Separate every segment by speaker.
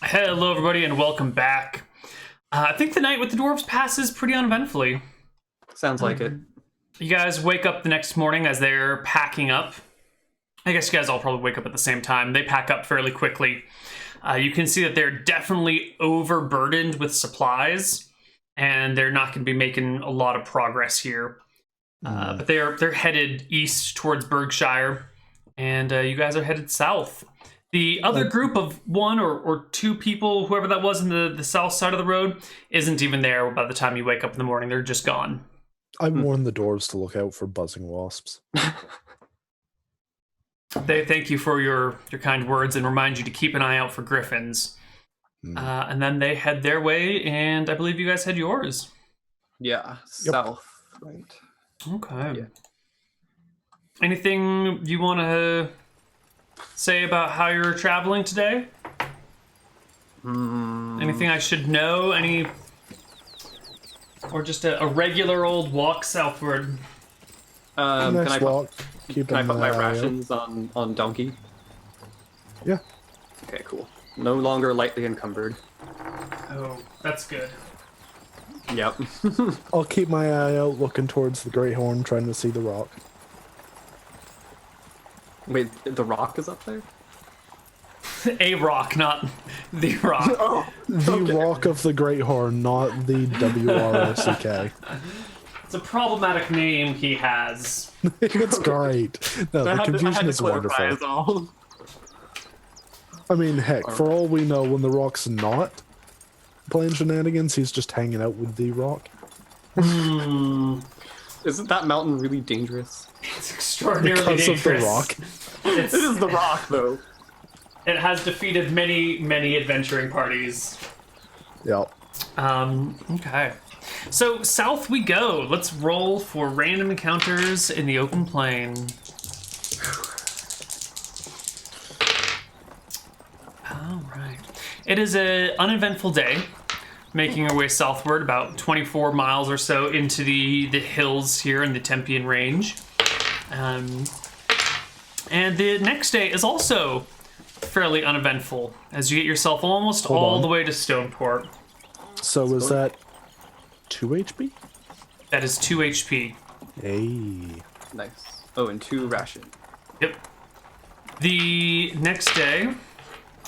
Speaker 1: Hello, everybody, and welcome back. I think the night with the dwarves passes pretty uneventfully.
Speaker 2: Sounds like it.
Speaker 1: You guys wake up the next morning as they're packing up. I guess you guys all probably wake up at the same time. They pack up fairly quickly. You can see that they're definitely overburdened with supplies, and they're not going to be making a lot of progress here. But they're headed east towards Berkshire, and you guys are headed south. The other group of one or two people, whoever that was in the south side of the road, isn't even there by the time you wake up in the morning. They're just gone.
Speaker 3: I warned the dwarves to look out for buzzing wasps.
Speaker 1: They thank you for your kind words and remind you to keep an eye out for griffins. And then they head their way, and I believe you guys head yours.
Speaker 2: Yeah, south, right?
Speaker 1: Okay.
Speaker 2: Yeah.
Speaker 1: Anything you want to say about how you're traveling today? Anything I should know? Or just a regular old walk southward?
Speaker 3: Next walk.
Speaker 2: Can I put my rations on donkey?
Speaker 3: Yeah.
Speaker 2: Okay, cool. No longer lightly encumbered.
Speaker 1: Oh, that's good.
Speaker 2: Yep.
Speaker 3: I'll keep my eye out looking towards the Great Horn, trying to see the rock.
Speaker 2: Wait, the rock is up there?
Speaker 1: A rock, not the rock.
Speaker 2: Oh,
Speaker 3: The rock of the Great Horn, not the WROCK.
Speaker 1: It's a problematic name he has.
Speaker 3: It's great. No, the confusion is wonderful.
Speaker 2: All.
Speaker 3: I mean, heck, for all we know, when the rock's not playing shenanigans, he's just hanging out with the rock.
Speaker 2: Isn't that mountain really dangerous?
Speaker 1: It's extraordinarily
Speaker 3: Because
Speaker 1: dangerous.
Speaker 3: of the rock.
Speaker 1: It's,
Speaker 2: It is the rock, though.
Speaker 1: it has defeated many adventuring parties.
Speaker 3: Yep.
Speaker 1: Okay. So south we go. Let's roll for random encounters in the open plain. All right. It is an uneventful day, making our way southward about 24 miles or so into the hills here in the Tempian Range. And the next day is also fairly uneventful, as you get yourself almost all the way to Stoneport.
Speaker 3: So is that 2 HP?
Speaker 1: That is 2 HP.
Speaker 3: Hey.
Speaker 2: Nice. Oh, and 2 ration.
Speaker 1: Yep. The next day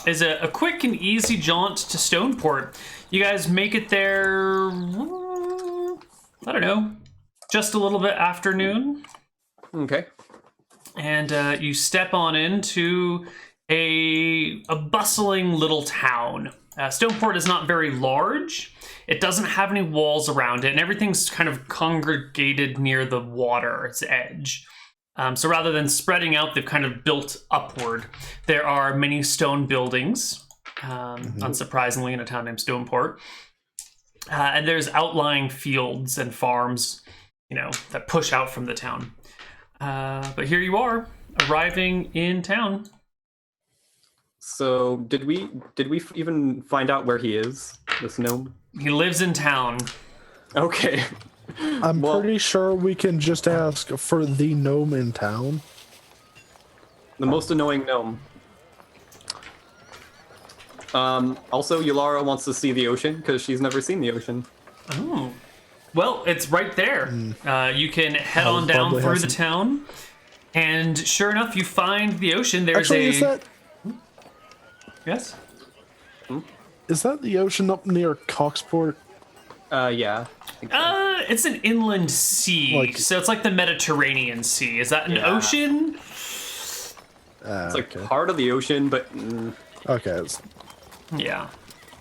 Speaker 1: is a quick and easy jaunt to Stoneport. You guys make it there, I don't know, just a little bit after noon.
Speaker 2: Okay.
Speaker 1: And you step on into a bustling little town. Stoneport is not very large. It doesn't have any walls around it, and everything's kind of congregated near the water's edge. So rather than spreading out, they've kind of built upward. There are many stone buildings, unsurprisingly, in a town named Stoneport. And there's outlying fields and farms, that push out from the town. But here you are, arriving in town.
Speaker 2: So, did we even find out where he is, this gnome?
Speaker 1: He lives in town.
Speaker 2: Okay.
Speaker 3: I'm pretty sure we can just ask for the gnome in town.
Speaker 2: The most annoying gnome. Also, Yulara wants to see the ocean, because she's never seen the ocean.
Speaker 1: Oh. Well, it's right there. You can head on down
Speaker 3: probably
Speaker 1: through the
Speaker 3: hasn't.
Speaker 1: town, and sure enough, you find the ocean. There's
Speaker 3: Actually,
Speaker 1: Yes?
Speaker 3: is that the ocean up near Coxport?
Speaker 2: Yeah.
Speaker 1: It's an inland sea, so it's like the Mediterranean Sea. Is that an ocean?
Speaker 2: It's like part of the ocean, but
Speaker 3: Okay.
Speaker 1: Yeah.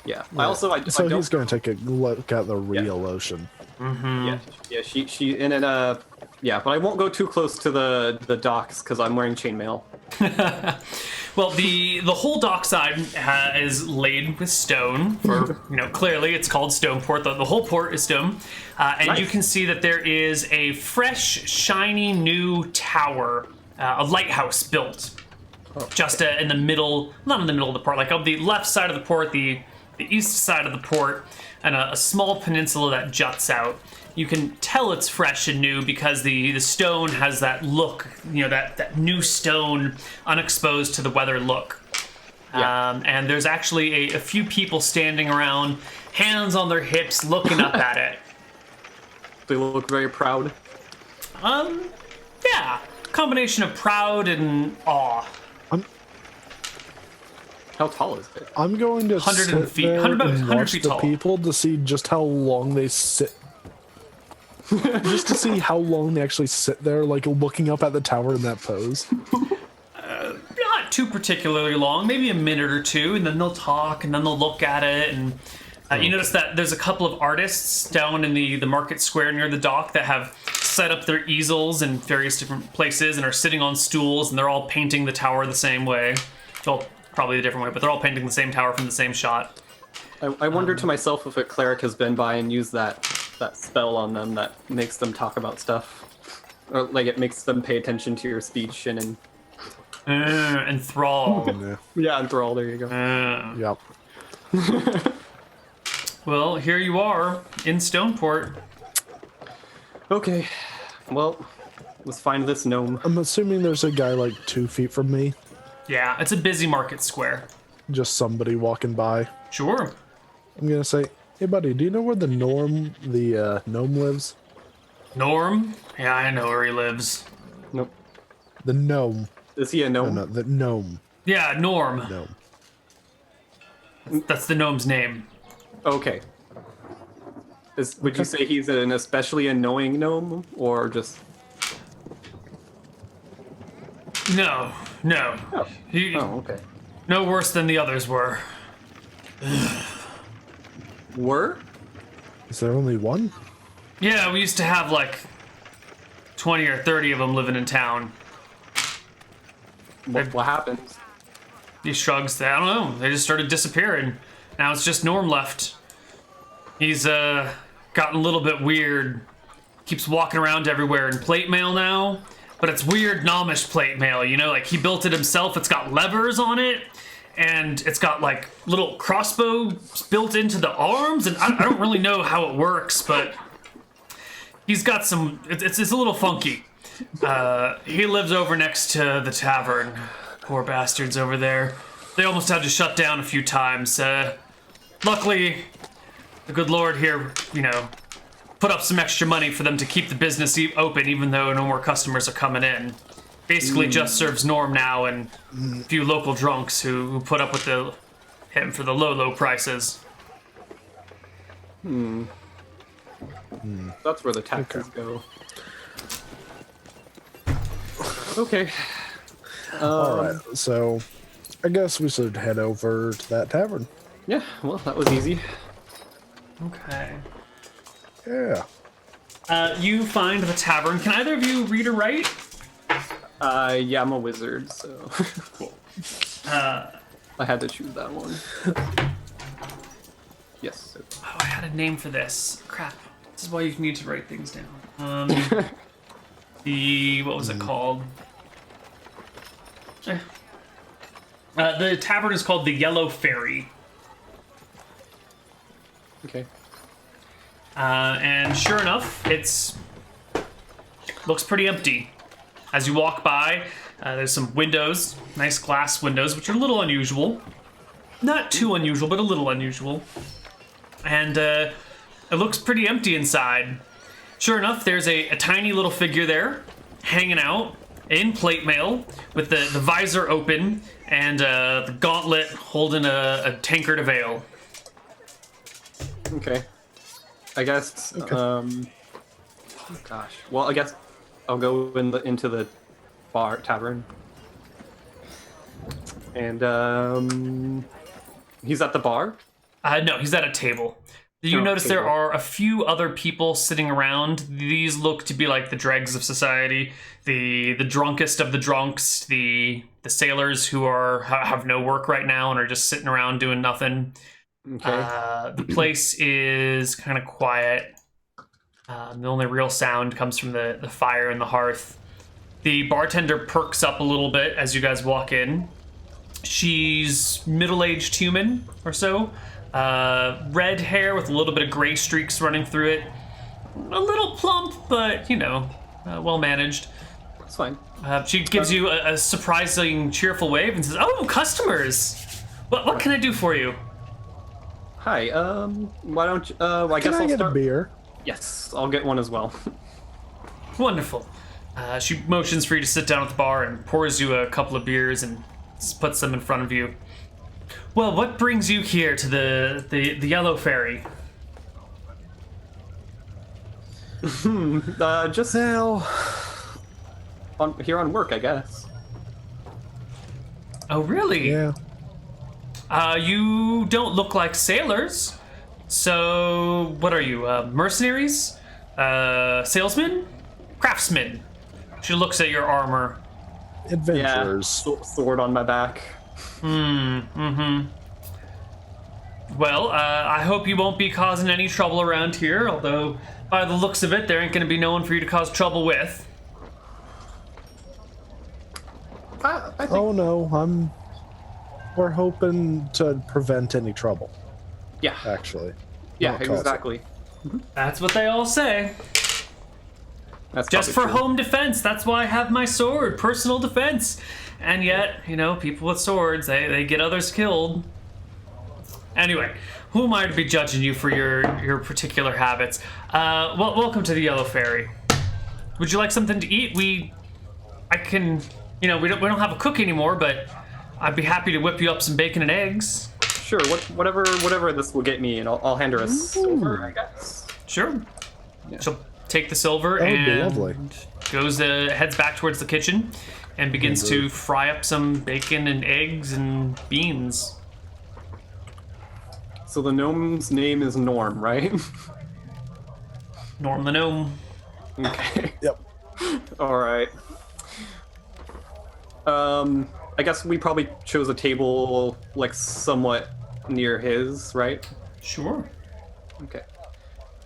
Speaker 2: yeah.
Speaker 3: So
Speaker 2: I don't.
Speaker 3: he's going to take a look at the real ocean.
Speaker 2: Yeah. She and then yeah, but I won't go too close to the docks because I'm wearing chainmail.
Speaker 1: Well, the whole dockside is laid with stone. For clearly it's called Stoneport. The whole port is stone, and
Speaker 2: Nice.
Speaker 1: you can see that there is a fresh, shiny new tower, a lighthouse built just in the middle, not in the middle of the port, like on the left side of the port, the east side of the port, and a small peninsula that juts out. You can tell it's fresh and new because the stone has that look, that new stone, unexposed to the weather look.
Speaker 2: Yeah.
Speaker 1: And there's actually a few people standing around, hands on their hips, looking up at it.
Speaker 2: They look very proud.
Speaker 1: Yeah, combination of proud and awe.
Speaker 2: How tall is it?
Speaker 3: I'm going to
Speaker 1: 100
Speaker 3: sit
Speaker 1: feet,
Speaker 3: there
Speaker 1: 100
Speaker 3: and watch
Speaker 1: feet
Speaker 3: the
Speaker 1: tall.
Speaker 3: people to see just how long they sit. Just to see how long they actually sit there, like looking up at the tower in that pose.
Speaker 1: Not too particularly long, maybe a minute or two, and then they'll talk, and then they'll look at it, and you notice that there's a couple of artists down in the market square near the dock that have set up their easels in various different places and are sitting on stools, and they're all painting the tower the same way. Well, probably a different way, but they're all painting the same tower from the same shot.
Speaker 2: I wonder to myself if a cleric has been by and used that spell on them that makes them talk about stuff. Or, like, it makes them pay attention to your speech and
Speaker 1: Enthrall.
Speaker 2: yeah, enthrall, there you go.
Speaker 3: Yep.
Speaker 1: Well, here you are in Stoneport.
Speaker 2: Okay, well, let's find this gnome.
Speaker 3: I'm assuming there's a guy like 2 feet from me.
Speaker 1: Yeah, it's a busy market square.
Speaker 3: Just somebody walking by.
Speaker 1: Sure.
Speaker 3: I'm gonna say, hey buddy, do you know where the gnome lives?
Speaker 1: Norm? Yeah, I know where he lives.
Speaker 2: Nope.
Speaker 3: The gnome.
Speaker 2: Is he a gnome?
Speaker 3: No, the gnome.
Speaker 1: Yeah, Norm.
Speaker 3: Gnome.
Speaker 1: That's the gnome's name.
Speaker 2: Okay. Would you say he's an especially annoying gnome, or just...
Speaker 1: No. He,
Speaker 2: Oh, okay.
Speaker 1: No worse than the others were.
Speaker 2: Were?
Speaker 3: Is there only one?
Speaker 1: Yeah, we used to have like 20 or 30 of them living in town.
Speaker 2: What happened?
Speaker 1: He shrugs. I don't know. They just started disappearing. Now it's just Norm left. He's gotten a little bit weird. Keeps walking around everywhere in plate mail now. But it's weird Gnomish plate mail, you know? Like, he built it himself. It's got levers on it. And it's got, like, little crossbows built into the arms. And I don't really know how it works, but he's got some... It's a little funky. He lives over next to the tavern. Poor bastards over there. They almost had to shut down a few times. Luckily, the good Lord here, you know, put up some extra money for them to keep the business open, even though no more customers are coming in. Basically, just serves Norm now and a few local drunks who put up with him for the low prices.
Speaker 2: That's where the taxes go. Okay.
Speaker 3: Alright, so I guess we should head over to that tavern.
Speaker 2: Yeah, well, that was easy.
Speaker 1: Okay.
Speaker 3: Yeah.
Speaker 1: You find the tavern. Can either of you read or write?
Speaker 2: Yeah, I'm a wizard, so...
Speaker 1: Cool.
Speaker 2: I had to choose that one. Yes.
Speaker 1: Oh, I had a name for this. Crap. This is why you need to write things down. What was it called? The tavern is called the Yellow Fairy.
Speaker 2: Okay.
Speaker 1: And sure enough, looks pretty empty. As you walk by, there's some windows, nice glass windows, which are a little unusual. Not too unusual, but a little unusual. And it looks pretty empty inside. Sure enough, there's a tiny little figure there, hanging out in plate mail, with the visor open, and the gauntlet holding a tankard of ale.
Speaker 2: Okay. I guess, oh gosh. Well, I guess I'll go into the tavern. And, he's at the bar?
Speaker 1: No, he's at a table. You notice there are a few other people sitting around. These look to be like the dregs of society, the drunkest of the drunks, the sailors who have no work right now and are just sitting around doing nothing.
Speaker 2: Okay.
Speaker 1: The place is kind of quiet. The only real sound comes from the fire and the hearth. The bartender perks up a little bit as you guys walk in. She's middle-aged human or so. Red hair with a little bit of gray streaks running through it. A little plump, but, you know, well managed.
Speaker 2: That's fine.
Speaker 1: She gives you a surprising cheerful wave and says, "Oh, customers! What can I do for you?
Speaker 2: Hi. Why don't you? I
Speaker 3: Can
Speaker 2: guess
Speaker 3: I
Speaker 2: I'll
Speaker 3: get
Speaker 2: start.
Speaker 3: a beer?
Speaker 2: Yes, I'll get one as well.
Speaker 1: Wonderful. She motions for you to sit down at the bar and pours you a couple of beers and puts them in front of you. Well, what brings you here to the Yellow Ferry?
Speaker 2: Just
Speaker 3: Now,
Speaker 2: here on work, I guess.
Speaker 1: Oh, really?
Speaker 3: yeah.
Speaker 1: You don't look like sailors. So, what are you, mercenaries? Salesmen? Craftsmen? She looks at your armor.
Speaker 2: Yeah,
Speaker 3: Adventurers.
Speaker 2: sword on my back.
Speaker 1: Well, I hope you won't be causing any trouble around here, although, by the looks of it, there ain't gonna be no one for you to cause trouble with.
Speaker 2: I think.
Speaker 3: Oh no, we're hoping to prevent any trouble,
Speaker 2: Yeah.
Speaker 3: actually.
Speaker 2: Yeah.
Speaker 3: Not cause it.
Speaker 2: Exactly.
Speaker 1: That's what they all say.
Speaker 2: That's
Speaker 1: Just for
Speaker 2: probably true.
Speaker 1: home defense, that's why I have my sword, personal defense. And yet, people with swords, they get others killed. Anyway, who am I to be judging you for your particular habits? Well, welcome to the Yellow Ferry. Would you like something to eat? We don't have a cook anymore, but I'd be happy to whip you up some bacon and eggs.
Speaker 2: Sure. Whatever this will get me, and I'll hand her a silver, I guess.
Speaker 1: Sure. She'll take the silver
Speaker 3: That would be
Speaker 1: and
Speaker 3: lovely.
Speaker 1: heads back towards the kitchen and begins to fry up some bacon and eggs and beans.
Speaker 2: So the gnome's name is Norm, right?
Speaker 1: Norm the gnome.
Speaker 2: Okay.
Speaker 3: Yep.
Speaker 2: All right. I guess we probably chose a table like somewhat near his, right?
Speaker 1: Sure.
Speaker 2: Okay.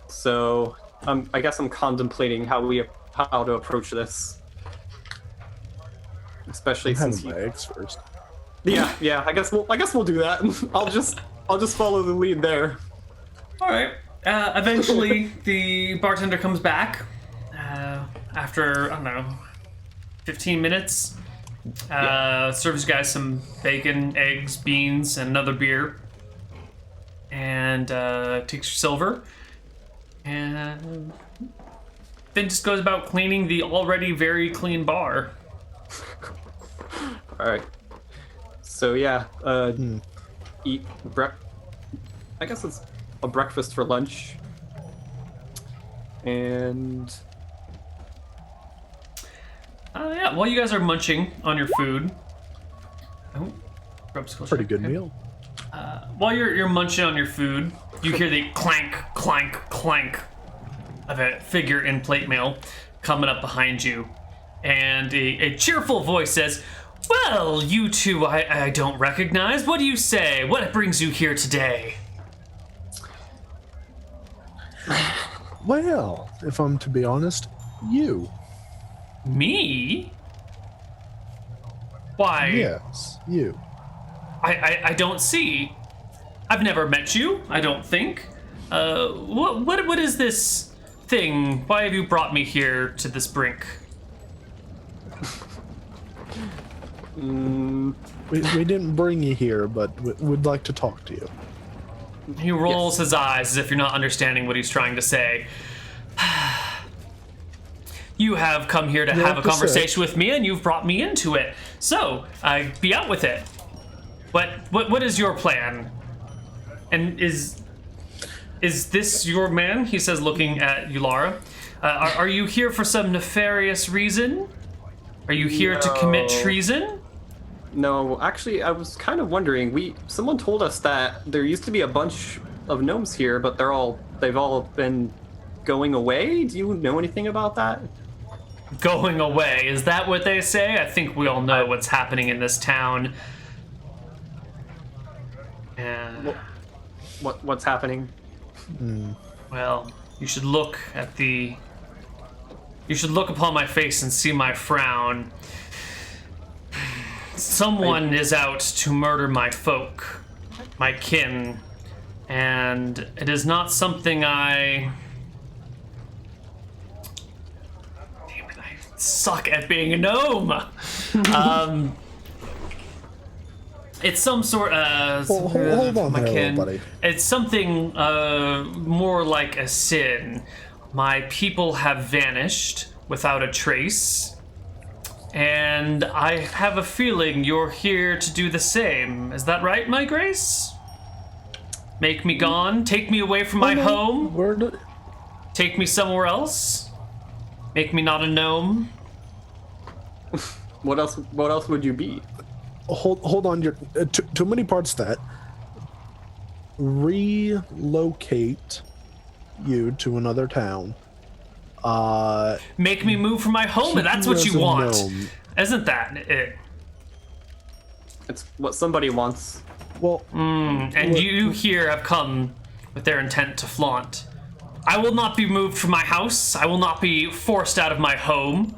Speaker 2: So, I guess I'm contemplating how to approach this, especially
Speaker 3: Having
Speaker 2: since
Speaker 3: my eggs first.
Speaker 2: yeah. I guess we'll do that. I'll just follow the lead there.
Speaker 1: All right. Eventually, the bartender comes back after, I don't know, 15 minutes. Serves you guys some bacon, eggs, beans, and another beer. And takes your silver. And then just goes about cleaning the already very clean bar.
Speaker 2: All right. So yeah, eat I guess it's a breakfast for lunch, and
Speaker 1: Yeah, while you guys are munching on your food. Oh, Krob's closer.
Speaker 3: Pretty good
Speaker 1: Okay.
Speaker 3: meal.
Speaker 1: While you're munching on your food, you hear the clank, clank, clank of a figure in plate mail coming up behind you. And a cheerful voice says, "Well, you two I don't recognize. What do you say? What brings you here today?"
Speaker 3: Well, if I'm to be honest, you.
Speaker 1: Me? Why?
Speaker 3: Yes, you.
Speaker 1: I don't see. I've never met you, I don't think. What is this thing? Why have you brought me here to this brink?
Speaker 3: We didn't bring you here, but we'd like to talk to you.
Speaker 1: He rolls his eyes as if you're not understanding what he's trying to say. You have come here to have a
Speaker 3: to
Speaker 1: conversation with me, and you've brought me into it. So, be out with it. What is your plan? And is this your man? He says, looking at Yulara. Are you here for some nefarious reason? Are you here to commit
Speaker 2: No.
Speaker 1: treason?
Speaker 2: no, actually, I was kind of wondering. Someone told us that there used to be a bunch of gnomes here, but they've all been going away. Do you know anything about that?
Speaker 1: Going away, is that what they say? I think we all know what's happening in this town. And,
Speaker 2: What's happening?
Speaker 1: well, you should look upon my face and see my frown. Someone is out to murder my folk, my kin, and it is not something I suck at being a gnome. It's some sort of...
Speaker 3: Hold on there, little buddy.
Speaker 1: It's something more like a sin. My people have vanished without a trace. And I have a feeling you're here to do the same. Is that right, my grace? Make me gone? Take me away from my home? Take me somewhere else? Make me not a gnome?
Speaker 2: What else would you be?
Speaker 3: Hold on, you're too many parts to that. Relocate you to another town.
Speaker 1: Make me move from my home, and that's what you want.
Speaker 3: Gnome.
Speaker 1: Isn't that it?
Speaker 2: It's what somebody wants.
Speaker 3: Well,
Speaker 1: And you here have come with their intent to flaunt. I will not be moved from my house. I will not be forced out of my home.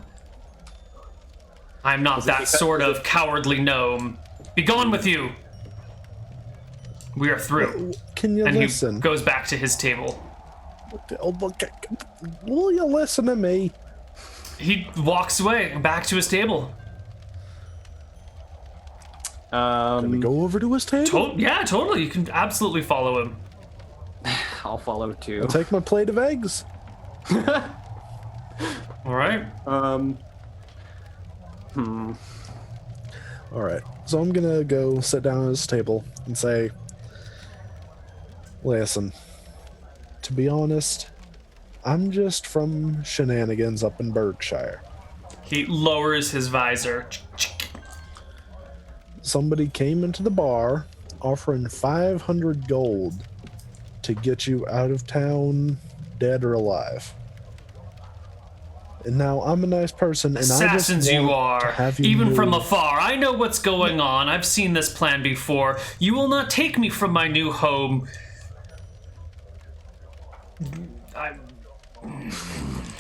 Speaker 1: I'm not that sort of cowardly gnome. Be gone with you. We are through.
Speaker 3: can you
Speaker 1: And
Speaker 3: listen?
Speaker 1: he goes back to his table.
Speaker 3: Will you listen to me?
Speaker 1: He walks away back to his table.
Speaker 3: Can we go over to his table?
Speaker 1: Yeah, totally. You can absolutely follow him.
Speaker 2: I'll follow too.
Speaker 3: I'll take my plate of eggs.
Speaker 1: All right.
Speaker 3: All right. So I'm gonna go sit down at his table and say, "Listen, to be honest, I'm just from Shenanigans up in Berkshire.
Speaker 1: He lowers his visor.
Speaker 3: Somebody came into the bar offering 500 gold to get you out of town, dead or alive. And now I'm a nice person, and
Speaker 1: Assassins
Speaker 3: I just
Speaker 1: you
Speaker 3: want to
Speaker 1: are,
Speaker 3: have you
Speaker 1: even from
Speaker 3: move.
Speaker 1: afar. I know what's going on. I've seen this plan before. You will not take me from my new home.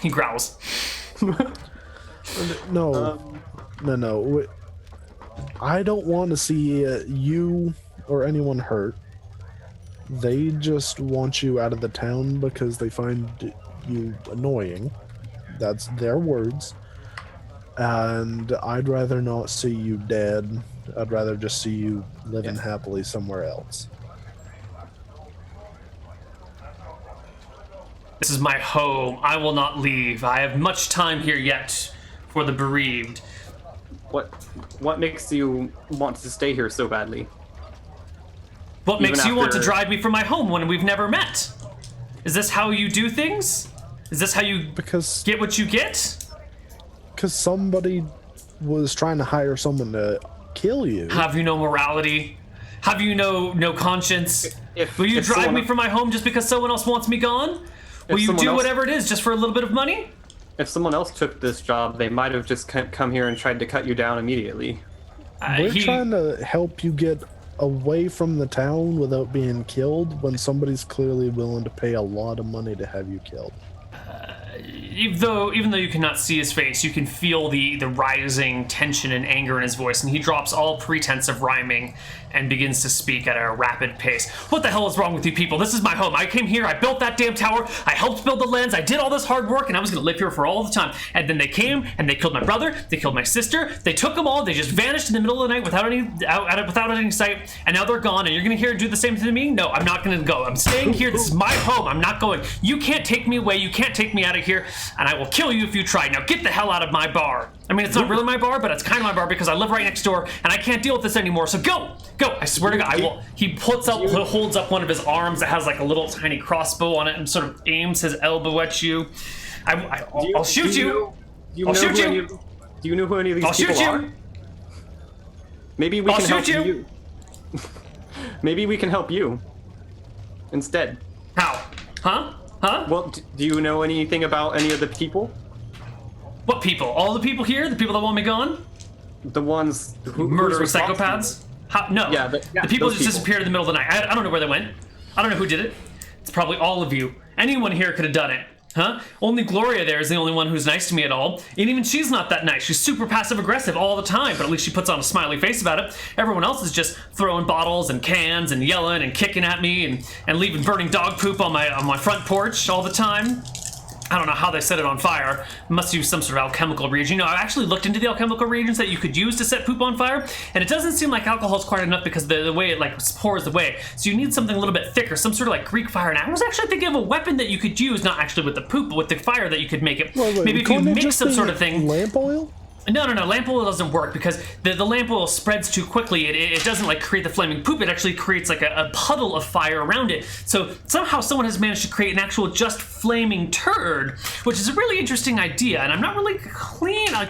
Speaker 1: He growls.
Speaker 3: No. I don't want to see you or anyone hurt. They just want you out of the town because they find you annoying. That's their words. And I'd rather not see you dead. I'd rather just see you living happily somewhere else.
Speaker 1: This is my home. I will not leave. I have much time here yet for the bereaved.
Speaker 2: What makes you want to stay here so badly?
Speaker 1: What
Speaker 2: Even
Speaker 1: makes you want to
Speaker 2: after-
Speaker 1: drive me from my home when we've never met? Is this how you do things? Is this how you
Speaker 3: Because
Speaker 1: get what you get?
Speaker 3: somebody was trying to hire someone to kill you.
Speaker 1: Have you no morality? Have you no conscience? Will you
Speaker 2: if
Speaker 1: drive
Speaker 2: someone-
Speaker 1: me from my home just because someone else wants me gone? Will you
Speaker 2: someone
Speaker 1: do
Speaker 2: else-
Speaker 1: whatever it is just for a little bit of money?
Speaker 2: If someone else took this job, they might have just come here and tried to cut you down immediately.
Speaker 3: We're trying to help you get away from the town without being killed when somebody's clearly willing to pay a lot of money to have you killed.
Speaker 1: Even though you cannot see his face, you can feel the rising tension and anger in his voice, and he drops all pretense of rhyming and begins to speak at a rapid pace. What the hell is wrong with you people? This is my home. I came here, I built that damn tower, I helped build the lands, I did all this hard work, and I was gonna live here for all the time. And then they came, and they killed my brother, they killed my sister, they took them all, they just vanished in the middle of the night without any sight, and now they're gone, and you're gonna do the same to me? No, I'm not gonna go. I'm staying here, this is my home, I'm not going. You can't take me away, you can't take me out of here, and I will kill you if you try. Now get the hell out of my bar. I mean, it's not really my bar, but it's kind of my bar because I live right next door, and I can't deal with this anymore, so go! Go! I swear to God, I will. He holds up one of his arms that has like a little tiny crossbow on it and sort of aims his elbow at you. I'll shoot you! I'll shoot you!
Speaker 2: Do you know who any of these
Speaker 1: I'll
Speaker 2: people
Speaker 1: shoot you!
Speaker 2: are? Maybe we
Speaker 1: I'll
Speaker 2: can help
Speaker 1: shoot
Speaker 2: you. Maybe we can help you instead.
Speaker 1: How? Huh?
Speaker 2: Well, do you know anything about any of the people?
Speaker 1: What people? All the people here? The people that want me gone?
Speaker 2: The ones who
Speaker 1: Murderous psychopaths? How? No.
Speaker 2: Yeah,
Speaker 1: the people
Speaker 2: those
Speaker 1: just disappeared in the middle of the night. I don't know where they went. I don't know who did it. It's probably all of you. Anyone here could have done it. Huh? Only Gloria there is the only one who's nice to me at all. And even she's not that nice. She's super passive aggressive all the time, but at least she puts on a smiley face about it. Everyone else is just throwing bottles and cans and yelling and kicking at me and leaving burning dog poop on my front porch all the time. I don't know how they set it on fire. Must use some sort of alchemical reagent. You know, I actually looked into the alchemical reagents that you could use to set poop on fire, and it doesn't seem like alcohol is quite enough because the way it like pours away. So you need something a little bit thicker, some sort of like Greek fire. And I was actually thinking of a weapon that you could use, not actually with the poop, but with the fire that you could make it.
Speaker 3: Wait,
Speaker 1: maybe if you mix some sort of thing.
Speaker 3: Lamp oil?
Speaker 1: No. Lamp oil doesn't work because the lamp oil spreads too quickly. It doesn't like create the flaming poop. It actually creates like a puddle of fire around it. So somehow someone has managed to create an actual just flaming turd, which is a really interesting idea. And I'm not really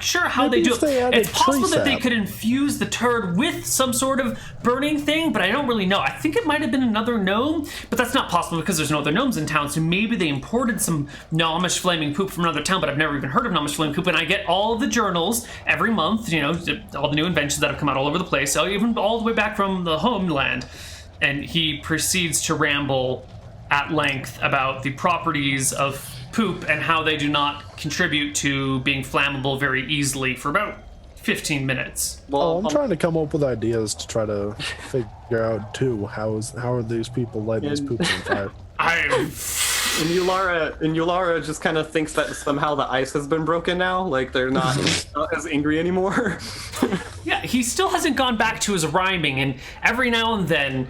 Speaker 1: sure how
Speaker 3: Maybe
Speaker 1: they do
Speaker 3: if they
Speaker 1: it.
Speaker 3: added
Speaker 1: It's possible
Speaker 3: tree
Speaker 1: that they
Speaker 3: sap.
Speaker 1: could infuse the turd with some sort of burning thing, but I don't really know. I think it might have been another gnome, but that's not possible because there's no other gnomes in town. So maybe they imported some Gnomish flaming poop from another town, but I've never even heard of Gnomish flaming poop. And I get all the journals every month. You know, all the new inventions that have come out all over the place, so even all the way back from the homeland. And he proceeds to ramble at length about the properties of poop and how they do not contribute to being flammable very easily for about 15 minutes.
Speaker 2: Well,
Speaker 3: I'm trying to come up with ideas to try to figure out too how are these people lighting this poop on fire.
Speaker 2: And Yulara just kind of thinks that somehow the ice has been broken now. Like they're not as angry anymore.
Speaker 1: Yeah, he still hasn't gone back to his rhyming, and every now and then,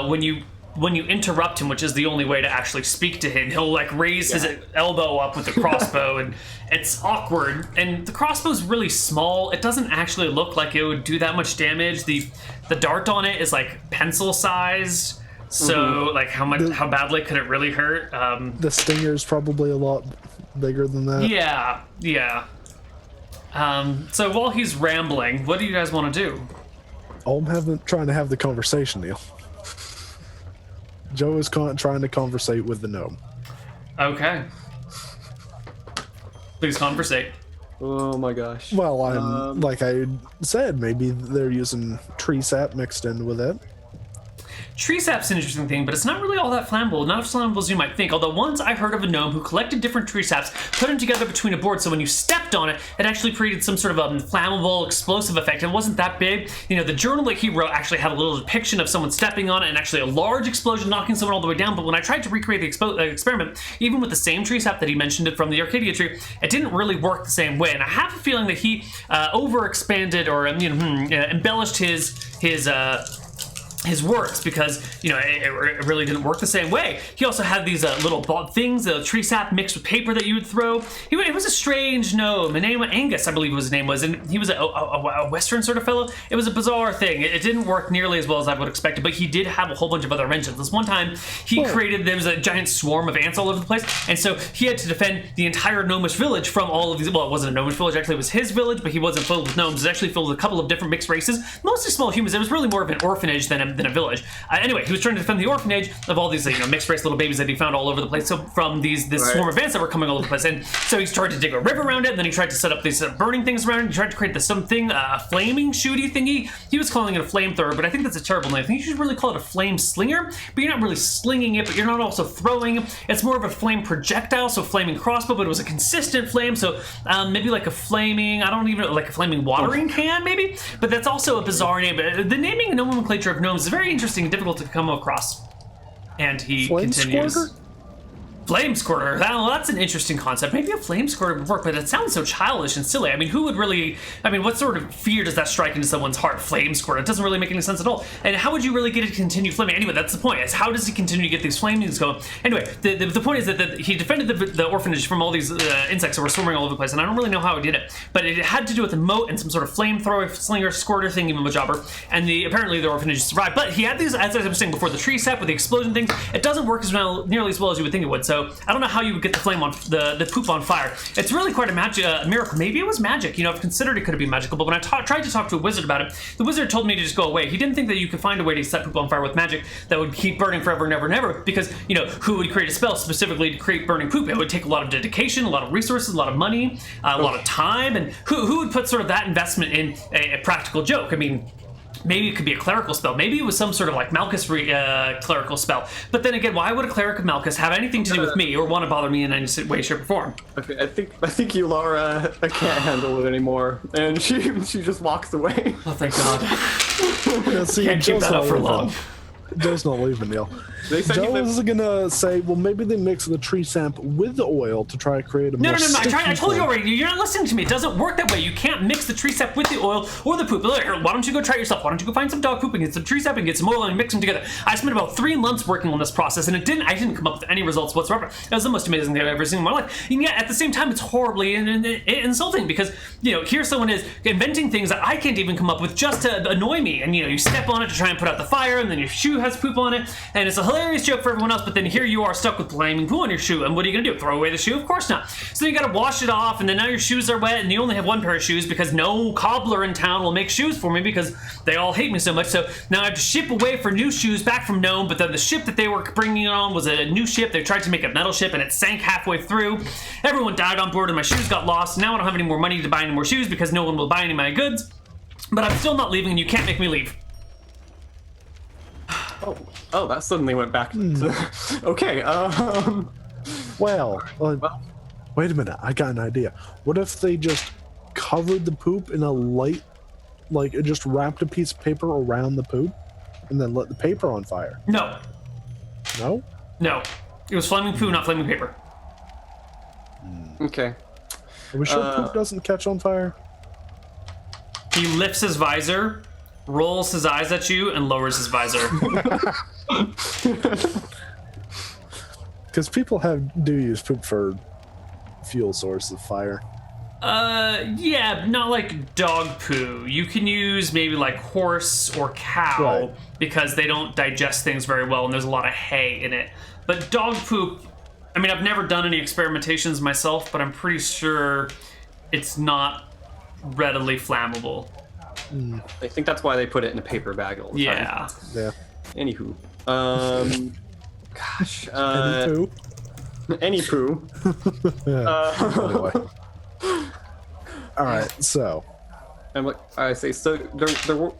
Speaker 1: when you interrupt him, which is the only way to actually speak to him, he'll like raise his elbow up with the crossbow, and it's awkward. And the crossbow's really small. It doesn't actually look like it would do that much damage. The dart on it is like pencil sized. So, like, how badly could it really hurt?
Speaker 3: The stinger's probably a lot bigger than that.
Speaker 1: Yeah. So while he's rambling, what do you guys want to do?
Speaker 3: I'm trying to have the conversation, Neal. Joe is trying to conversate with the gnome.
Speaker 1: Okay. Please conversate.
Speaker 2: Oh my gosh.
Speaker 3: Well, I'm like I said, maybe they're using tree sap mixed in with it.
Speaker 1: Tree sap's an interesting thing, but it's not really all that flammable. Not as flammable as you might think. Although once I heard of a gnome who collected different tree saps, put them together between a board, so when you stepped on it, it actually created some sort of flammable, explosive effect. It wasn't that big. You know, the journal that he wrote actually had a little depiction of someone stepping on it and actually a large explosion knocking someone all the way down. But when I tried to recreate the experiment, even with the same tree sap that he mentioned it from the Arcadia tree, it didn't really work the same way. And I have a feeling that he overexpanded or embellished his works because, you know, it really didn't work the same way. He also had these little things, the tree sap mixed with paper that you would throw. It was a strange gnome. The name of Angus, I believe his name was, and he was a Western sort of fellow. It was a bizarre thing. It didn't work nearly as well as I would expect, but he did have a whole bunch of other inventions. This one time, there was a giant swarm of ants all over the place, and so he had to defend the entire gnomish village from all of these. Well, it wasn't a gnomish village, actually it was his village, but he wasn't filled with gnomes. It was actually filled with a couple of different mixed races, mostly small humans. It was really more of an orphanage than a village. Anyway, he was trying to defend the orphanage of all these mixed race little babies that he found all over the place. So from this swarm of ants that were coming all over the place, and so he tried to dig a river around it, and then he tried to set up these burning things around it. He tried to create a flaming shooty thingy. He was calling it a flamethrower, but I think that's a terrible name. I think you should really call it a flame slinger. But you're not really slinging it, but you're not also throwing. It's more of a flame projectile, so flaming crossbow, but it was a consistent flame. So maybe like a flaming watering can, maybe. But that's also a bizarre name. But the naming and nomenclature of gnomes is very interesting and difficult to come across. And he continues.
Speaker 3: Squirter?
Speaker 1: Flame squirter. Well, that's an interesting concept. Maybe a flame squirter would work, but it sounds so childish and silly. I mean, what sort of fear does that strike into someone's heart? Flame squirter. It doesn't really make any sense at all. And how would you really get it to continue flaming? Anyway, that's the point. Is how does he continue to get these flamings going? Anyway, the point is that he defended the orphanage from all these insects that were swarming all over the place, and I don't really know how he did it, but it had to do with a moat and some sort of flamethrower, slinger, squirter thing, even with jobber, and apparently the orphanage survived. But he had these, as I was saying before, the tree sap with the explosion things. It doesn't work nearly as well as you would think it would. So I don't know how you would get the flame on the poop on fire. It's really quite a miracle. Maybe it was magic. I've considered it could have been magical, but when I tried to talk to a wizard about it, the wizard told me to just go away. He didn't think that you could find a way to set poop on fire with magic that would keep burning forever and ever and ever, because, who would create a spell specifically to create burning poop? It would take a lot of dedication, a lot of resources, a lot of money, a lot of time, and who would put sort of that investment in a practical joke? I mean, maybe it could be a clerical spell. Maybe it was some sort of like Malchus clerical spell. But then again, why would a cleric of Malchus have anything to do with me or want to bother me in any way, shape, or form?
Speaker 2: Okay, I think Yulara can't handle it anymore, and she just walks away.
Speaker 1: Oh, thank God.
Speaker 3: Yeah, see,
Speaker 1: Can't keep
Speaker 3: Joe's
Speaker 1: that up
Speaker 3: not
Speaker 1: for
Speaker 3: leaving.
Speaker 1: long.
Speaker 3: Joe's not leaving, Neal.
Speaker 2: They said
Speaker 3: Joe is gonna say, well, maybe they mix the tree sap with the oil to try to create a
Speaker 1: No,
Speaker 3: more
Speaker 1: no, no, no. I
Speaker 3: sticky
Speaker 1: told you
Speaker 3: form.
Speaker 1: already. You're not listening to me. It doesn't work that way. You can't mix the tree sap with the oil or the poop. Here, why don't you go try it yourself? Why don't you go find some dog poop and get some tree sap and get some oil and mix them together? I spent about 3 months working on this process, and I didn't come up with any results whatsoever. It was the most amazing thing I've ever seen in my life. And yet, at the same time, it's horribly insulting because, here someone is inventing things that I can't even come up with just to annoy me. And, you step on it to try and put out the fire, and then your shoe has poop on it, and it's a hilarious joke for everyone else, but then here you are stuck with flaming poo on your shoe, and what are you gonna do? Throw away the shoe? Of course not. So you gotta wash it off, and then now your shoes are wet, and you only have one pair of shoes because no cobbler in town will make shoes for me because they all hate me so much. So now I have to ship away for new shoes back from Nome, but then the ship that they were bringing on was a new ship. They tried to make a metal ship, and it sank halfway through. Everyone died on board, and my shoes got lost. Now I don't have any more money to buy any more shoes because no one will buy any of my goods. But I'm still not leaving, and you can't make me leave.
Speaker 2: Oh, that suddenly went back to... Okay,
Speaker 3: Well, wait a minute. I got an idea. What if they just covered the poop in a light, just wrapped a piece of paper around the poop and then lit the paper on fire?
Speaker 1: No.
Speaker 3: No?
Speaker 1: No. It was flaming poo, not flaming paper.
Speaker 2: Okay.
Speaker 3: Are we sure poop doesn't catch on fire?
Speaker 1: He lifts his visor, rolls his eyes at you, and lowers his visor.
Speaker 3: Because people do use poop for fuel source of fire.
Speaker 1: Yeah, not like dog poo. You can use maybe like horse or cow
Speaker 3: Right.
Speaker 1: because they don't digest things very well and there's a lot of hay in it. But dog poop, I mean, I've never done any experimentations myself, but I'm pretty sure it's not readily flammable.
Speaker 2: I think that's why they put it in a paper bag all the time.
Speaker 1: Yeah.
Speaker 3: Yeah.
Speaker 2: Anywho. Gosh.
Speaker 3: Any poo?
Speaker 2: Any poo.
Speaker 3: Anyway. All right, so.
Speaker 2: And what I say, so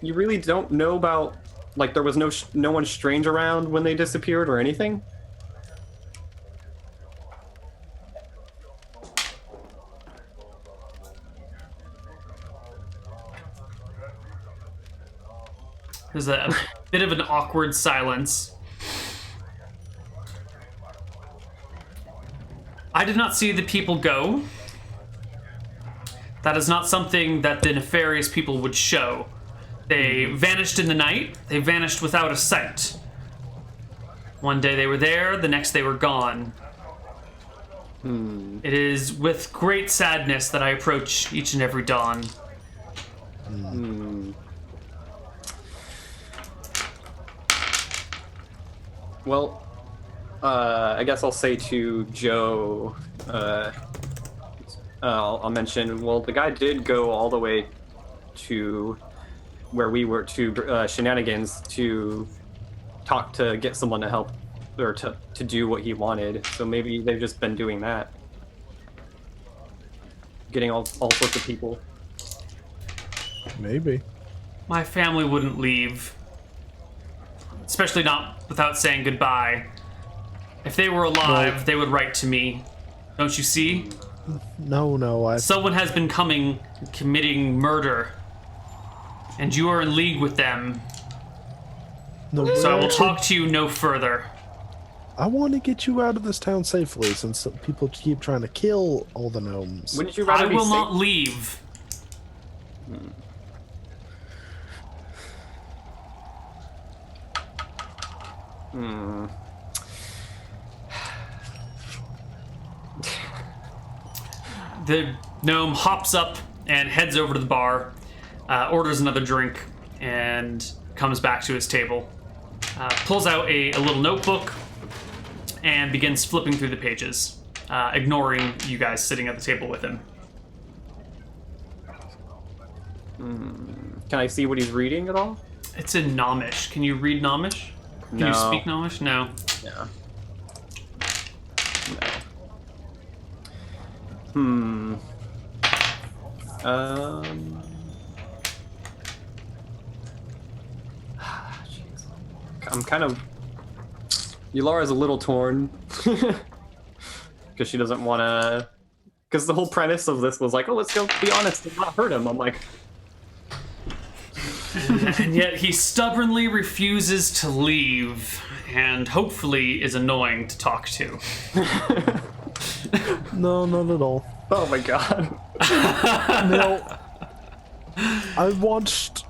Speaker 2: you really don't know about, there was no one strange around when they disappeared or anything?
Speaker 1: There's a bit of an awkward silence. I did not see the people go. That is not something that the nefarious people would show. They vanished in the night. They vanished without a sight. One day they were there, the next they were gone. It is with great sadness that I approach each and every dawn.
Speaker 2: Well, I guess I'll say to Joe, I'll mention, well, the guy did go all the way to where we were, to Shenanigans, to get someone to help, or to do what he wanted. So maybe they've just been doing that. Getting all sorts of people.
Speaker 3: Maybe.
Speaker 1: My family wouldn't leave. Especially not without saying goodbye. If they were alive, they would write to me. Don't you see?
Speaker 3: No,
Speaker 1: Someone has been committing murder. And you are in league with them.
Speaker 3: No,
Speaker 1: So I will talk to you no further.
Speaker 3: I want to get you out of this town safely since people keep trying to kill all the gnomes.
Speaker 2: Wouldn't you rather
Speaker 1: I
Speaker 2: be
Speaker 1: will
Speaker 2: safe?
Speaker 1: not leave. The gnome hops up and heads over to the bar, orders another drink, and comes back to his table. Pulls out a little notebook and begins flipping through the pages, ignoring you guys sitting at the table with him.
Speaker 2: Can I see what he's reading at all?
Speaker 1: It's in Gnomish. Can you read Gnomish? Can
Speaker 2: No.
Speaker 1: you speak Gnomish? No.
Speaker 2: Yeah. No. Jeez. I'm kind of... Yulara's a little torn. Because she doesn't want to... Because the whole premise of this was like, oh, let's go be honest and not hurt him. I'm like...
Speaker 1: And yet he stubbornly refuses to leave. and hopefully is annoying to talk to.
Speaker 3: No, not at all.
Speaker 2: Oh my god.
Speaker 3: Now, I watched,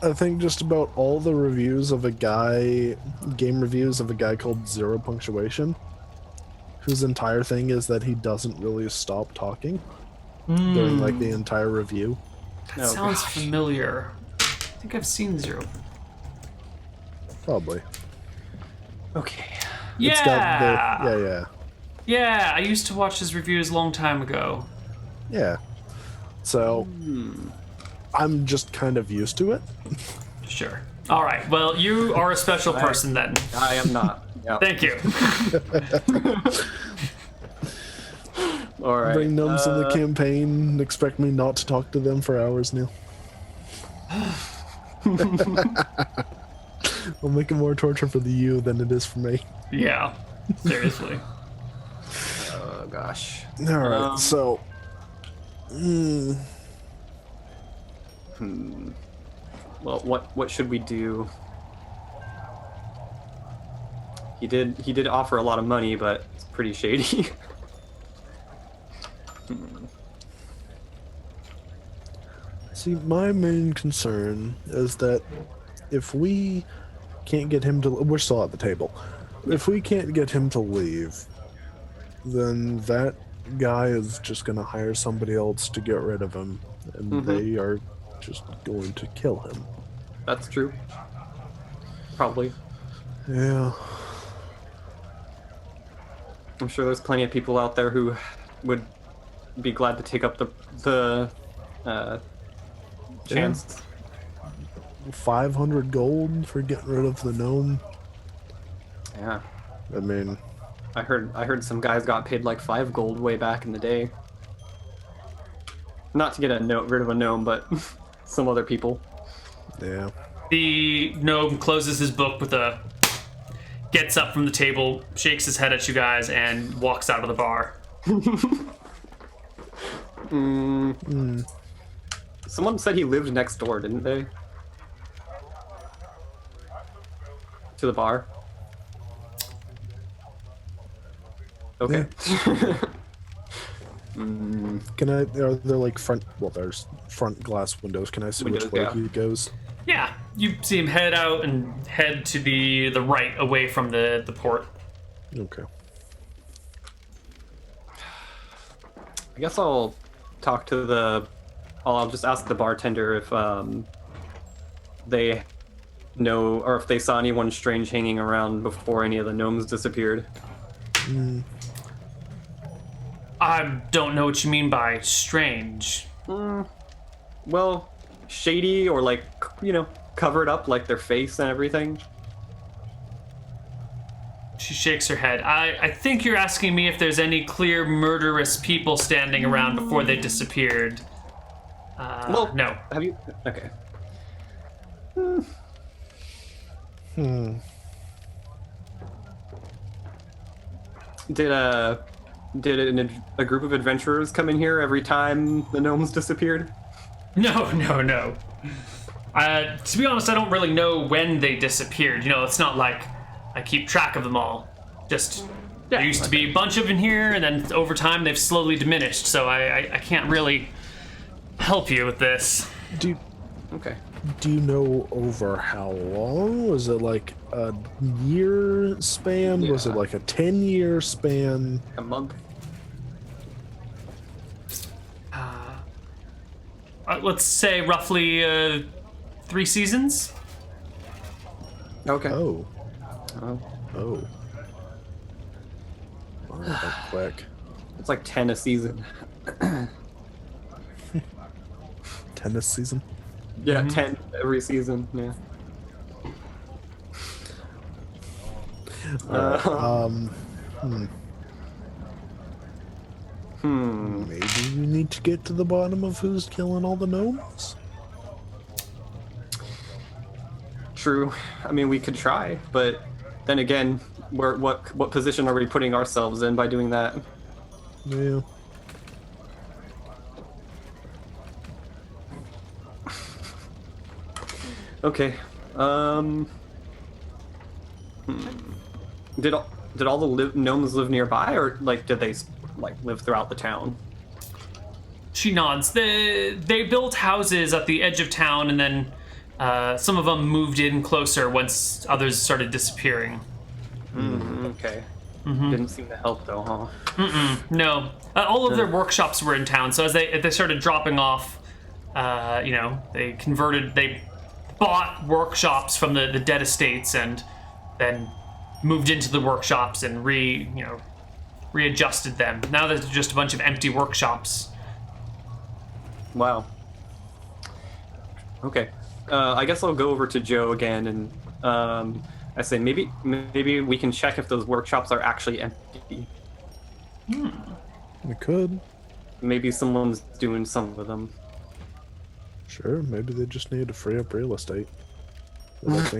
Speaker 3: I think, just about all the reviews of game reviews of a guy called Zero Punctuation, whose entire thing is that he doesn't really stop talking during like the entire review.
Speaker 1: That sounds familiar. I think I've seen Zero.
Speaker 3: Probably.
Speaker 2: Okay.
Speaker 1: Yeah.
Speaker 3: It's got the,
Speaker 1: Yeah, I used to watch his reviews a long time ago.
Speaker 3: yeah. So, I'm just kind of used to it.
Speaker 1: Sure. All right. Well, you are a special person then.
Speaker 2: I am not. Yep.
Speaker 1: Thank you.
Speaker 2: All right.
Speaker 3: Bring gnomes in the campaign. Expect me not to talk to them for hours, Neal. I'll make it more torture for the you than it is for me.
Speaker 1: Yeah. Seriously.
Speaker 2: Oh gosh.
Speaker 3: All right. So.
Speaker 2: Well, what should we do? He did offer a lot of money, but it's pretty shady.
Speaker 3: See, my main concern is that if we can't get him to, we're still at the table. If we can't get him to leave, then that guy is just going to hire somebody else to get rid of him, and they are just going to kill him.
Speaker 2: That's true. Probably.
Speaker 3: Yeah.
Speaker 2: I'm sure there's plenty of people out there who would be glad to take up the chance.
Speaker 3: 500 gold for getting rid of the gnome.
Speaker 2: Yeah.
Speaker 3: I mean,
Speaker 2: I heard some guys got paid like 5 gold way back in the day. Not to get rid of a gnome, but some other people.
Speaker 3: yeah.
Speaker 1: The gnome closes his book with a... gets up from the table, shakes his head at you guys, and walks out of the bar.
Speaker 2: Someone said he lived next door, didn't they? To the bar. Okay.
Speaker 3: Can I, are there like front, well, there's front glass windows. Can I see
Speaker 2: Windows,
Speaker 3: which way
Speaker 2: yeah.
Speaker 3: he goes?
Speaker 1: Yeah, you see him head out and head to the right, away from the port.
Speaker 3: Okay.
Speaker 2: I guess I'll talk to the... I'll just ask the bartender if they know, or if they saw anyone strange hanging around before any of the gnomes disappeared.
Speaker 1: I don't know what you mean by strange.
Speaker 2: Well, shady or like, you know, covered up like their face and everything.
Speaker 1: She shakes her head. I think you're asking me if there's any clear murderous people standing around before they disappeared.
Speaker 2: Well,
Speaker 1: no.
Speaker 2: Have you? Okay. Did a group of adventurers come in here every time the gnomes disappeared?
Speaker 1: No. To be honest, I don't really know when they disappeared. You know, it's not like I keep track of them all. Just there used to be a bunch of them in here, and then over time they've slowly diminished. So I can't really help you with this.
Speaker 2: Okay.
Speaker 3: Do you know over how long? Was it like a year span? Was it
Speaker 2: Yeah.
Speaker 3: like a 10-year span?
Speaker 2: A month.
Speaker 1: Let's say roughly 3 seasons.
Speaker 2: Okay.
Speaker 3: Oh.
Speaker 2: Oh.
Speaker 3: Oh. Wow, that quick.
Speaker 2: It's like 10 a season.
Speaker 3: Tennis season?
Speaker 2: Yeah, 10 every season. Yeah.
Speaker 3: Maybe you need to get to the bottom of who's killing all the gnomes?
Speaker 2: True. I mean, we could try, but then again, what position are we putting ourselves in by doing that?
Speaker 3: Yeah.
Speaker 2: Okay. Did all the gnomes live nearby, or like did they like live throughout the town?
Speaker 1: She nods. They built houses at the edge of town, and then some of them moved in closer once others started disappearing.
Speaker 2: Okay. Didn't seem to help though, huh?
Speaker 1: No, all of their workshops were in town. So as they started dropping off, they bought workshops from the dead estates, and then moved into the workshops and readjusted them. Now there's just a bunch of empty workshops.
Speaker 2: Wow. Okay. I guess I'll go over to Joe again, and I say maybe we can check if those workshops are actually empty.
Speaker 3: We could.
Speaker 2: Maybe someone's doing some of them.
Speaker 3: Sure, maybe they just need to free up real estate. But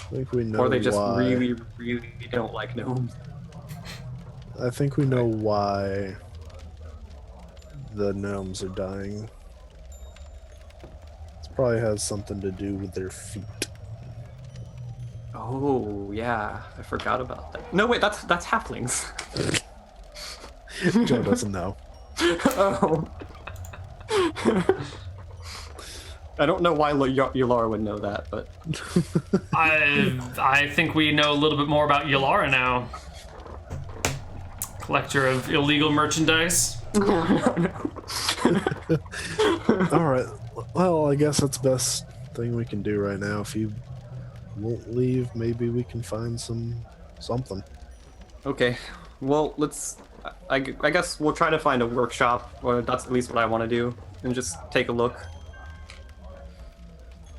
Speaker 3: I think we know
Speaker 2: Or they just
Speaker 3: why.
Speaker 2: really, really don't like gnomes.
Speaker 3: I think we know why the gnomes are dying. It probably has something to do with their feet.
Speaker 2: Oh yeah, I forgot about that. No wait, that's halflings.
Speaker 3: Joe doesn't know.
Speaker 2: Oh. I don't know why Yulara would know that, but
Speaker 1: I think we know a little bit more about Yulara now. Collector of illegal merchandise.
Speaker 3: Alright, well, I guess that's the best thing we can do right now. If you won't leave, maybe we can find something.
Speaker 2: okay. Well, I guess we'll try to find a workshop, or that's at least what I want to do, and just take a look.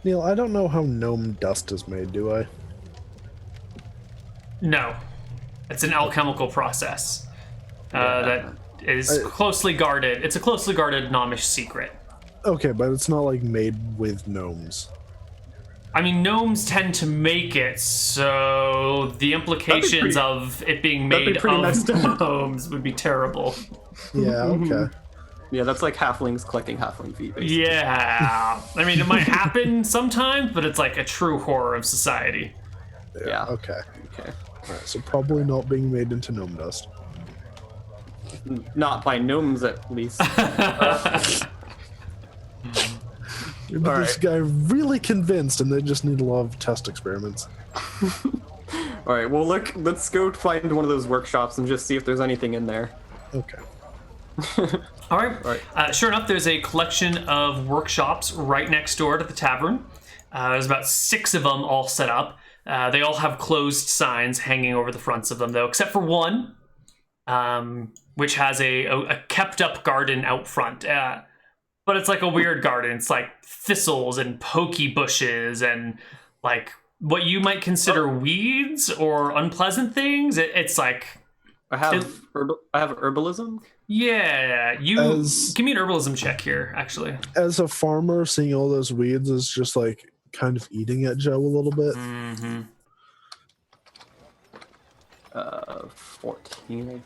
Speaker 3: Neal, I don't know how gnome dust is made, do I?
Speaker 1: No, it's an alchemical process that is closely guarded. It's a closely guarded Gnomish secret.
Speaker 3: Okay, but it's not like made with gnomes.
Speaker 1: I mean, gnomes tend to make it, so the implications of it being made
Speaker 2: messed
Speaker 1: of
Speaker 2: up.
Speaker 1: gnomes would be terrible.
Speaker 3: Yeah, okay.
Speaker 2: Yeah, that's like halflings collecting halfling feet, basically.
Speaker 1: Yeah, I mean, it might happen sometimes, but it's like a true horror of society.
Speaker 2: Yeah.
Speaker 3: Okay.
Speaker 2: Okay.
Speaker 3: Alright, so probably not being made into gnome dust.
Speaker 2: Not by gnomes, at least.
Speaker 3: But this guy really convinced, and they just need a lot of test experiments.
Speaker 2: All right. Well, look. Let's go find one of those workshops and just see if there's anything in there.
Speaker 3: Okay.
Speaker 1: All right. Sure enough, there's a collection of workshops right next door to the tavern. There's about 6 of them all set up. They all have closed signs hanging over the fronts of them, though, except for one, which has a kept-up garden out front. But it's like a weird garden. It's like thistles and pokey bushes and like what you might consider weeds or unpleasant things. It's like
Speaker 2: I have herbalism.
Speaker 1: Yeah, give me an herbalism check here, actually.
Speaker 3: As a farmer, seeing all those weeds is just like kind of eating at Joe a little bit.
Speaker 2: 14, I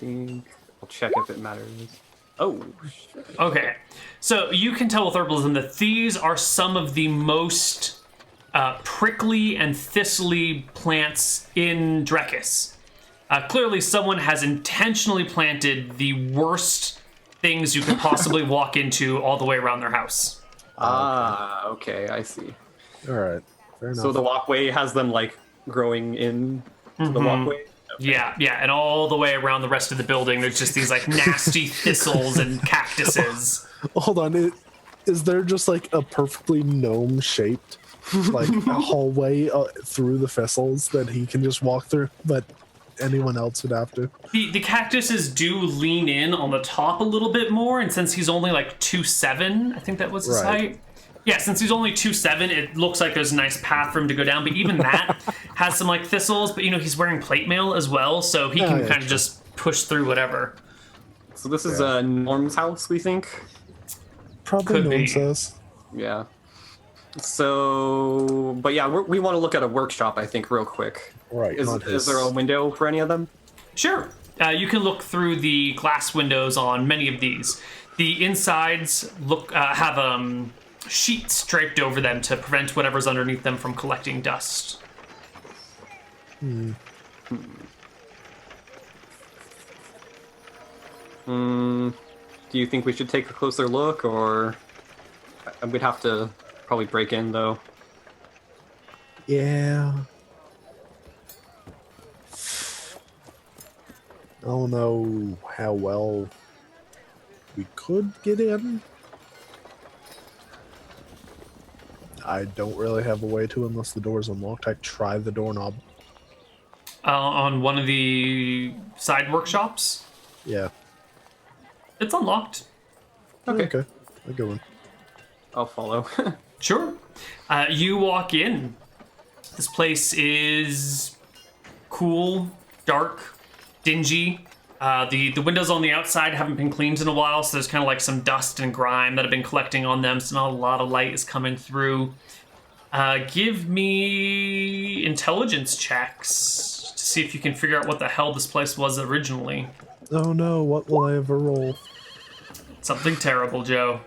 Speaker 2: think. I'll check if it matters. Oh, shit.
Speaker 1: Okay, so you can tell with herbalism that these are some of the most prickly and thistly plants in Drekis. Clearly, someone has intentionally planted the worst things you could possibly walk into all the way around their house.
Speaker 2: Okay, I see.
Speaker 3: All right, fair enough.
Speaker 2: So the walkway has them like growing in the walkway.
Speaker 1: Yeah, and all the way around the rest of the building, there's just these like nasty thistles and cactuses.
Speaker 3: Hold on, is there just like a perfectly gnome-shaped like a hallway through the thistles that he can just walk through, but anyone else would have to?
Speaker 1: The cactuses do lean in on the top a little bit more, and since he's only like 2'7", I think that was his height. Yeah, since he's only 2'7", it looks like there's a nice path for him to go down, but even that has some like thistles, but he's wearing plate mail as well, so he can kind of just push through whatever.
Speaker 2: So this is Norm's house, we think?
Speaker 3: Probably
Speaker 1: Could be.
Speaker 3: Norm's house.
Speaker 2: Yeah. So, but yeah, we want to look at a workshop, I think, real quick.
Speaker 3: Right.
Speaker 2: Is there a window for any of them?
Speaker 1: Sure. You can look through the glass windows on many of these. The insides have sheets draped over them to prevent whatever's underneath them from collecting dust.
Speaker 2: Do you think we should take a closer look, or we'd have to probably break in though?
Speaker 3: Yeah. I don't know how well we could get in. I don't really have a way to unless the door's unlocked. I tried the doorknob.
Speaker 1: On one of the side workshops,
Speaker 3: Yeah.
Speaker 1: it's unlocked.
Speaker 3: Okay. I'll go in.
Speaker 2: I'll follow.
Speaker 1: Sure. You walk in. This place is cool, dark, dingy. The windows on the outside haven't been cleaned in a while, so there's kind of like some dust and grime that have been collecting on them, so not a lot of light is coming through. Give me intelligence checks to see if you can figure out what the hell this place was originally.
Speaker 3: Oh no, what will I ever roll?
Speaker 1: Something terrible, Joe.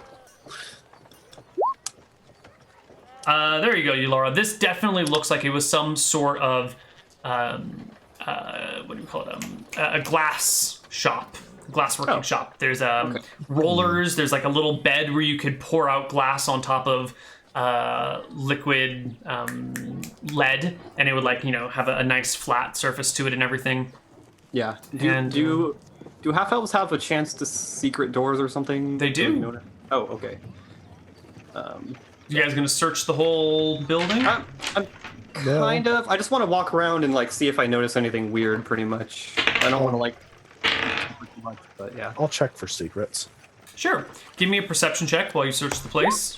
Speaker 1: There you go, Laura. This definitely looks like it was some sort of, what do you call it? A glass shop, glassworking shop. There's rollers. There's like a little bed where you could pour out glass on top of liquid lead, and it would have a nice flat surface to it and everything.
Speaker 2: Yeah.
Speaker 1: And,
Speaker 2: Do half elves have a chance to secret doors or something?
Speaker 1: They do.
Speaker 2: Oh, okay.
Speaker 1: You guys gonna search the whole building?
Speaker 2: I'm kind of. I just want to walk around and see if I notice anything weird. Pretty much. I don't want to too much, but yeah.
Speaker 3: I'll check for secrets.
Speaker 1: Sure. Give me a perception check while you search the place.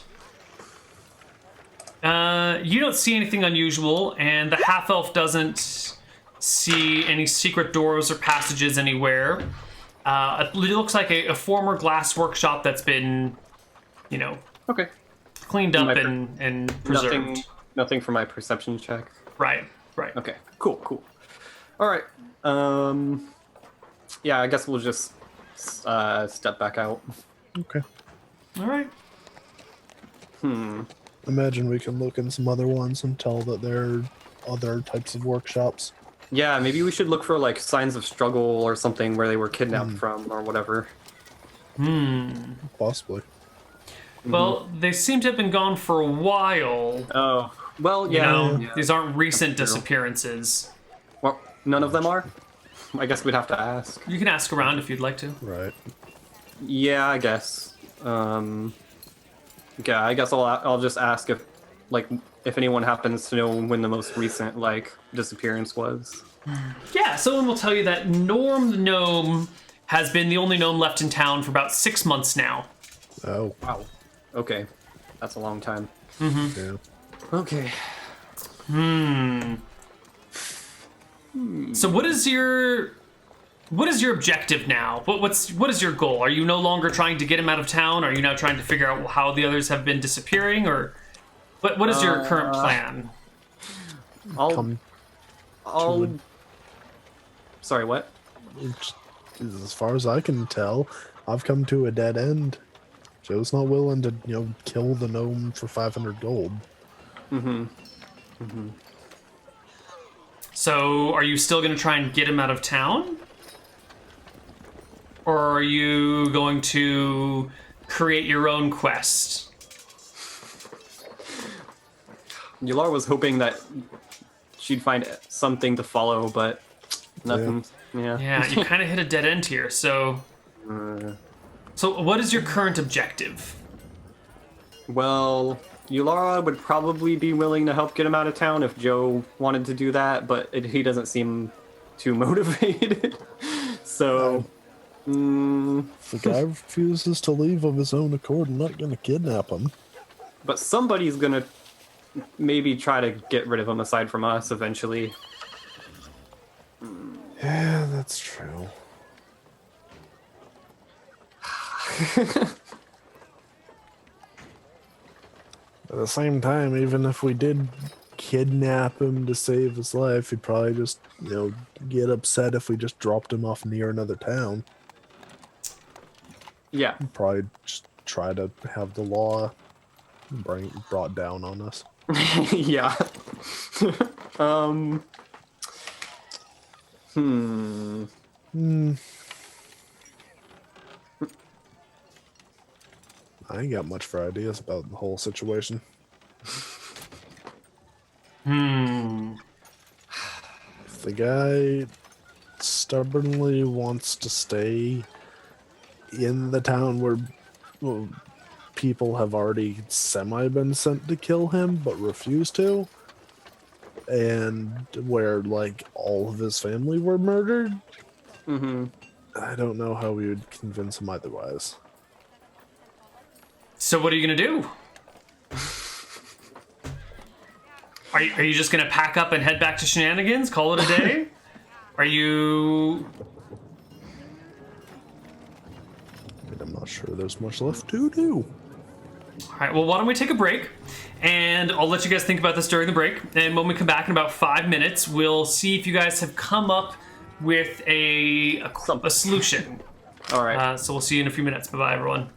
Speaker 1: You don't see anything unusual, and the half-elf doesn't see any secret doors or passages anywhere. It looks like a former glass workshop that's been,
Speaker 2: Okay.
Speaker 1: cleaned up and preserved.
Speaker 2: Nothing for my perception check.
Speaker 1: Right.
Speaker 2: Okay. Cool. All right. Yeah, I guess we'll just step back out.
Speaker 3: Okay.
Speaker 1: All right.
Speaker 3: Imagine we can look in some other ones and tell that there are other types of workshops.
Speaker 2: Yeah, maybe we should look for signs of struggle or something where they were kidnapped from or whatever.
Speaker 3: Possibly.
Speaker 1: Well, they seem to have been gone for a while.
Speaker 2: Oh, well,
Speaker 1: You
Speaker 2: yeah.
Speaker 1: know,
Speaker 2: Yeah.
Speaker 1: these aren't recent
Speaker 2: That's true.
Speaker 1: disappearances.
Speaker 2: Well, none of them are? I guess we'd have to ask.
Speaker 1: You can ask around if you'd like to.
Speaker 3: Right.
Speaker 2: Yeah, I guess. Yeah, I guess I'll just ask if anyone happens to know when the most recent disappearance was.
Speaker 1: Yeah, someone will tell you that Norm the gnome has been the only gnome left in town for about 6 months now.
Speaker 3: Oh.
Speaker 2: Wow. Okay, that's a long time.
Speaker 3: Yeah.
Speaker 2: Okay.
Speaker 1: So what is your objective now? What is your goal? Are you no longer trying to get him out of town? Are you now trying to figure out how the others have been disappearing, or what is your current plan?
Speaker 3: Come
Speaker 2: I'll. Sorry, what?
Speaker 3: as far as I can tell, I've come to a dead end. Joe's not willing to, kill the gnome for 500 gold.
Speaker 1: So are you still going to try and get him out of town? Or are you going to create your own quest?
Speaker 2: Yular was hoping that she'd find something to follow, but nothing. Yeah.
Speaker 1: Yeah, you kind of hit a dead end here. So what is your current objective?
Speaker 2: Well, Yulara would probably be willing to help get him out of town if Joe wanted to do that, but he doesn't seem too motivated. So,
Speaker 3: If the guy refuses to leave of his own accord, I'm not going to kidnap him.
Speaker 2: but somebody's gonna maybe try to get rid of him aside from us eventually.
Speaker 3: Yeah, that's true. At the same time, even if we did kidnap him to save his life, he'd probably just, get upset if we just dropped him off near another town.
Speaker 2: Yeah.
Speaker 3: Probably just try to have the law brought down on us.
Speaker 2: Yeah.
Speaker 3: I ain't got much for ideas about the whole situation. If the guy stubbornly wants to stay in the town where people have already been sent to kill him but refuse to, and where like all of his family were murdered, I don't know how we would convince him otherwise.
Speaker 1: So what are you gonna do? Are you just gonna pack up and head back to Shenanigans? Call it a day? Are you?
Speaker 3: I'm not sure there's much left to do.
Speaker 1: All right. Well, why don't we take a break, and I'll let you guys think about this during the break. And when we come back in about 5 minutes, we'll see if you guys have come up with a solution.
Speaker 2: All right.
Speaker 1: So we'll see you in a few minutes. Bye bye, everyone.